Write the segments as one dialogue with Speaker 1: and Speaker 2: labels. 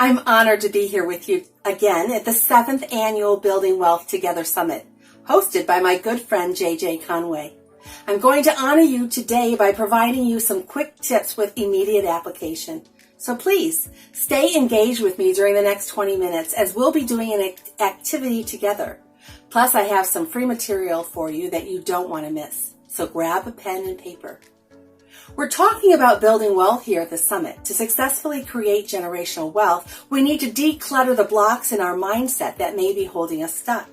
Speaker 1: I'm honored to be here with you again at the 7th Annual Building Wealth Together Summit, hosted by my good friend JJ Conway. I'm going to honor you today by providing you some quick tips with immediate application. So please stay engaged with me during the next 20 minutes as we'll be doing an activity together. Plus, I have some free material for you that you don't want to miss. So grab a pen and paper. We're talking about building wealth here at the summit. To successfully create generational wealth, we need to declutter the blocks in our mindset that may be holding us stuck.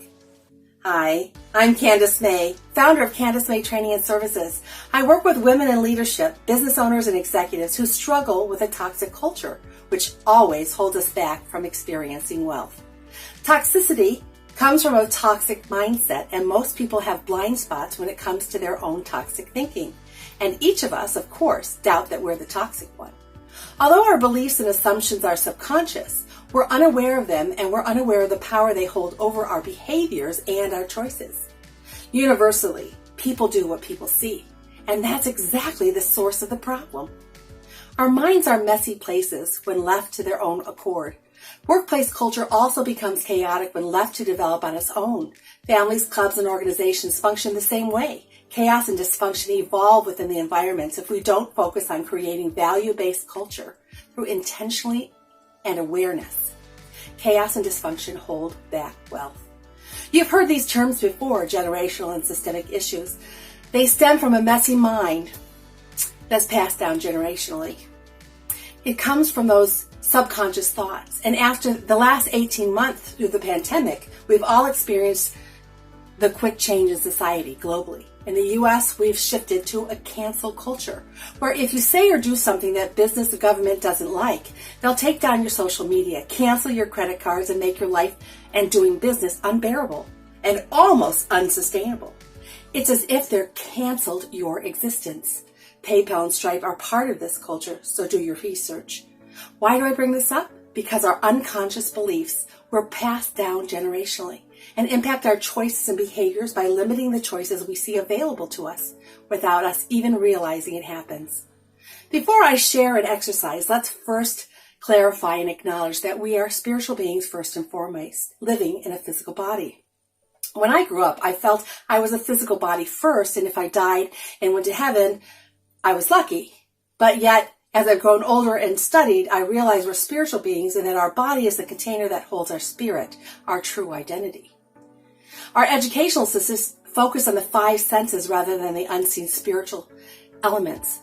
Speaker 1: Hi, I'm CandaceMae, founder of CandaceMae Training and Services. I work with women in leadership, business owners, and executives who struggle with a toxic culture, which always holds us back from experiencing wealth. Toxicity comes from a toxic mindset, and most people have blind spots when it comes to their own toxic thinking. And each of us, of course, doubt that we're the toxic one. Although our beliefs and assumptions are subconscious, we're unaware of them, and we're unaware of the power they hold over our behaviors and our choices. Universally, people do what people see, and that's exactly the source of the problem. Our minds are messy places when left to their own accord. Workplace culture also becomes chaotic when left to develop on its own. Families, clubs, and organizations function the same way. Chaos and dysfunction evolve within the environments if we don't focus on creating value-based culture through intentionally and awareness. Chaos and dysfunction hold back wealth. You've heard these terms before, generational and systemic issues. They stem from a messy mind that's passed down generationally. It comes from those subconscious thoughts. And after the last 18 months through the pandemic, we've all experienced the quick change in society globally. In the U.S., we've shifted to a cancel culture, where if you say or do something that business or government doesn't like, they'll take down your social media, cancel your credit cards, and make your life and doing business unbearable and almost unsustainable. It's as if they're canceled your existence. PayPal and Stripe are part of this culture, so do your research. Why do I bring this up? Because our unconscious beliefs were passed down generationally and impact our choices and behaviors by limiting the choices we see available to us without us even realizing it happens. Before I share an exercise, let's first clarify and acknowledge that we are spiritual beings first and foremost, living in a physical body. When I grew up, I felt I was a physical body first, and if I died and went to heaven, I was lucky. But yet, as I've grown older and studied, I realize we're spiritual beings and that our body is the container that holds our spirit, our true identity. Our educational systems focus on the 5 senses rather than the unseen spiritual elements.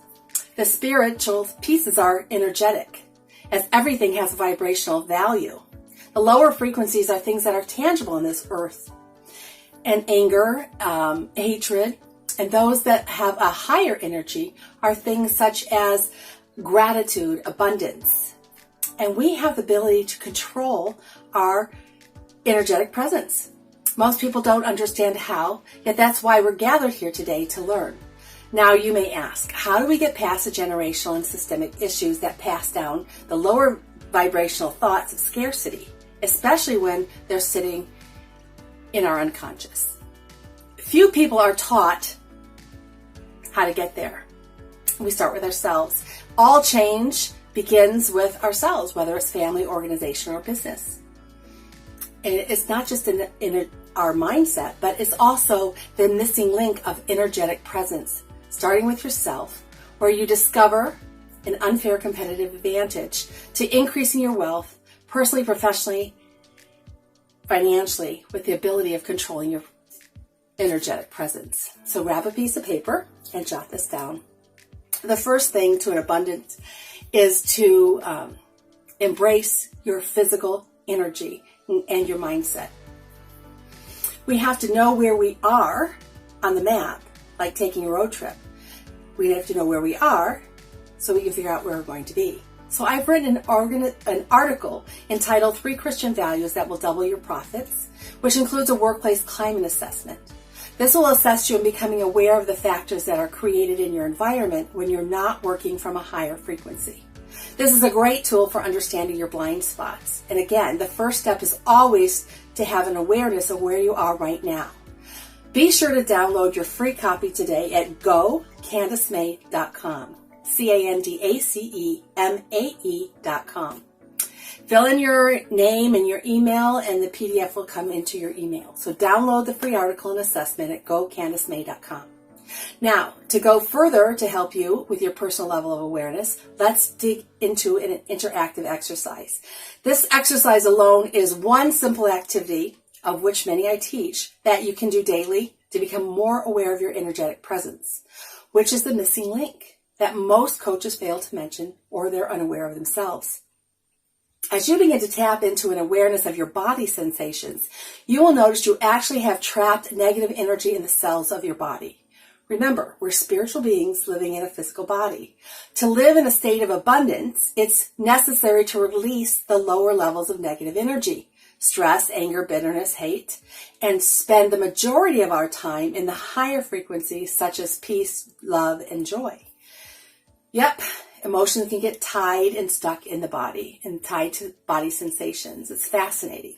Speaker 1: The spiritual pieces are energetic, as everything has a vibrational value. The lower frequencies are things that are tangible in this earth, and anger, hatred, and those that have a higher energy are things such as gratitude, abundance. And we have the ability to control our energetic presence. Most people don't understand how, yet that's why we're gathered here today to learn. Now you may ask, how do we get past the generational and systemic issues that pass down the lower vibrational thoughts of scarcity, especially when they're sitting in our unconscious? Few people are taught how to get there. We start with ourselves. All change begins with ourselves, whether it's family, organization, or business. And it's not just in our mindset, but it's also the missing link of energetic presence, starting with yourself, where you discover an unfair competitive advantage to increasing your wealth, personally, professionally, financially, with the ability of controlling your energetic presence. So grab a piece of paper and jot this down. The first thing to an abundance is to embrace your physical energy and your mindset. We have to know where we are on the map, like taking a road trip. We have to know where we are so we can figure out where we're going to be. So I've written an article entitled 3 Christian Values That Will Double Your Profits, which includes a workplace climate assessment. This will assess you in becoming aware of the factors that are created in your environment when you're not working from a higher frequency. This is a great tool for understanding your blind spots. And again, the first step is always to have an awareness of where you are right now. Be sure to download your free copy today at GoCandaceMae.com. CandaceMae.com. Fill in your name and your email, and the PDF will come into your email. So download the free article and assessment at GoCandaceMae.com. Now, to go further to help you with your personal level of awareness, let's dig into an interactive exercise. This exercise alone is one simple activity, of which many I teach, that you can do daily to become more aware of your energetic presence, which is the missing link that most coaches fail to mention or they're unaware of themselves. As you begin to tap into an awareness of your body sensations, you will notice you actually have trapped negative energy in the cells of your body. Remember, we're spiritual beings living in a physical body. To live in a state of abundance, it's necessary to release the lower levels of negative energy, stress, anger, bitterness, hate, and spend the majority of our time in the higher frequencies such as peace, love, and joy. Yep, emotions can get tied and stuck in the body and tied to body sensations. It's fascinating.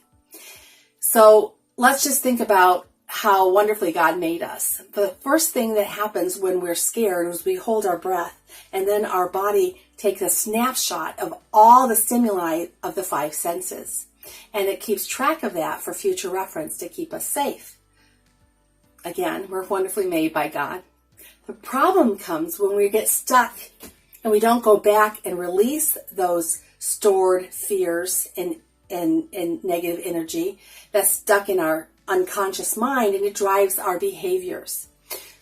Speaker 1: So let's just think about how wonderfully God made us. The first thing that happens when we're scared is we hold our breath, and then our body takes a snapshot of all the stimuli of the five senses. And it keeps track of that for future reference to keep us safe. Again, we're wonderfully made by God. The problem comes when we get stuck and we don't go back and release those stored fears and negative energy that's stuck in our unconscious mind, and it drives our behaviors.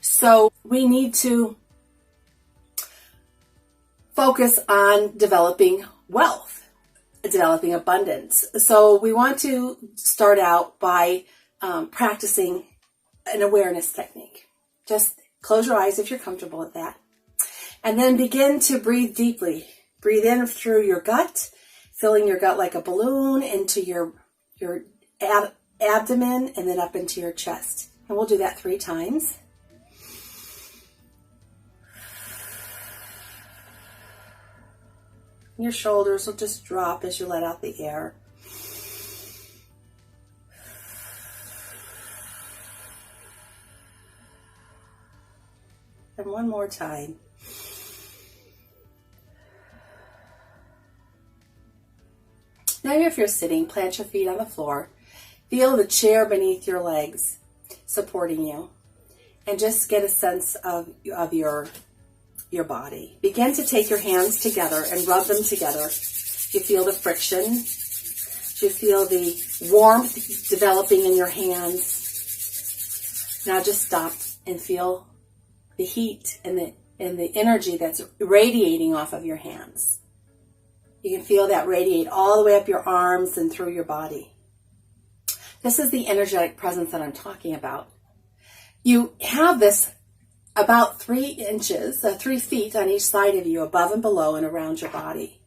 Speaker 1: So we need to focus on developing wealth, developing abundance. So we want to start out by practicing an awareness technique. Just close your eyes if you're comfortable with that. And then begin to breathe deeply. Breathe in through your gut, filling your gut like a balloon into your abdomen and then up into your chest. And we'll do that 3 times. Your shoulders will just drop as you let out the air. And one more time. Now if you're sitting, plant your feet on the floor. Feel the chair beneath your legs supporting you. And just get a sense of your body. Begin to take your hands together and rub them together. You feel the friction. You feel the warmth developing in your hands. Now just stop and feel the heat and the energy that's radiating off of your hands. You can feel that radiate all the way up your arms and through your body. This is the energetic presence that I'm talking about. You have this about 3 feet on each side of you, above and below and around your body.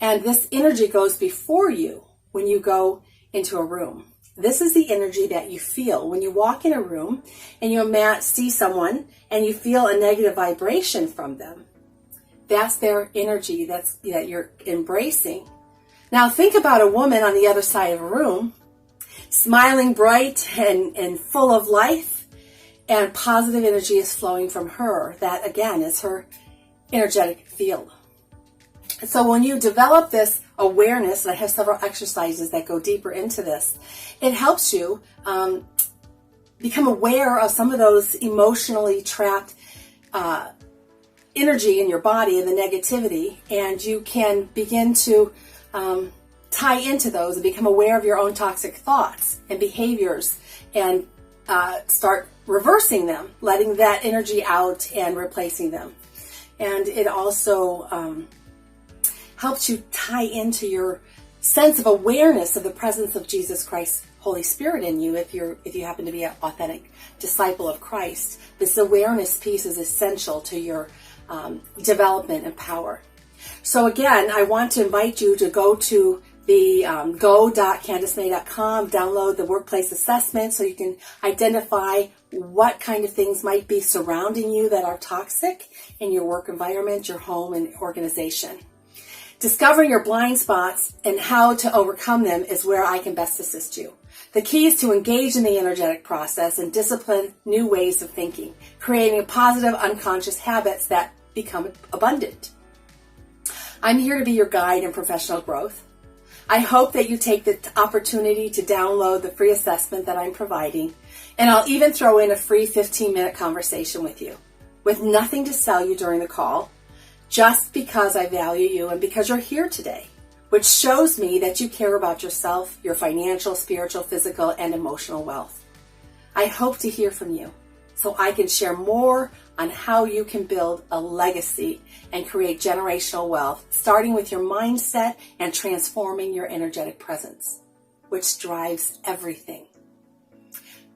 Speaker 1: And this energy goes before you when you go into a room. This is the energy that you feel when you walk in a room and you see someone and you feel a negative vibration from them. That's their energy that you're embracing. Now think about a woman on the other side of a room, smiling bright and full of life, and positive energy is flowing from her. That again is her energetic field. So when you develop this awareness, and I have several exercises that go deeper into this, it helps you become aware of some of those emotionally trapped energy in your body and the negativity, and you can begin to tie into those and become aware of your own toxic thoughts and behaviors and start reversing them, letting that energy out and replacing them. And it also helps you tie into your sense of awareness of the presence of Jesus Christ, Holy Spirit in you if you happen to be an authentic disciple of Christ. This awareness piece is essential to your development and power. So again, I want to invite you to go to the go.CandaceMae.com, download the workplace assessment so you can identify what kind of things might be surrounding you that are toxic in your work environment, your home, and organization. Discovering your blind spots and how to overcome them is where I can best assist you. The key is to engage in the energetic process and discipline new ways of thinking, creating positive unconscious habits that become abundant. I'm here to be your guide in professional growth. I hope that you take the opportunity to download the free assessment that I'm providing, and I'll even throw in a free 15-minute conversation with you, with nothing to sell you during the call, just because I value you and because you're here today, which shows me that you care about yourself, your financial, spiritual, physical, and emotional wealth. I hope to hear from you so I can share more on how you can build a legacy and create generational wealth, starting with your mindset and transforming your energetic presence, which drives everything.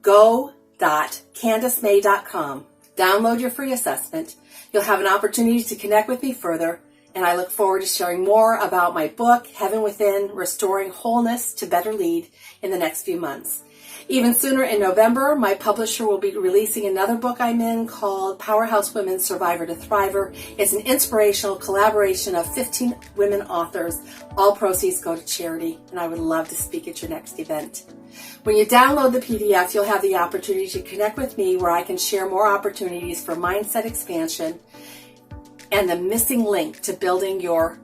Speaker 1: Go.CandaceMae.com. Download your free assessment. You'll have an opportunity to connect with me further, and I look forward to sharing more about my book, Heaven Within, Restoring Wholeness to Better Lead, in the next few months. Even sooner, in November, my publisher will be releasing another book I'm in called Powerhouse Women Survivor to Thriver. It's an inspirational collaboration of 15 women authors. All proceeds go to charity, and I would love to speak at your next event. When you download the PDF, you'll have the opportunity to connect with me where I can share more opportunities for mindset expansion and the missing link to building your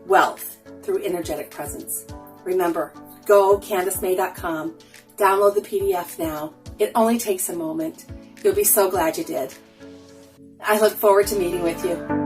Speaker 1: wealth through energetic presence. Remember, go CandaceMae.com. Download the PDF now. It only takes a moment. You'll be so glad you did. I look forward to meeting with you.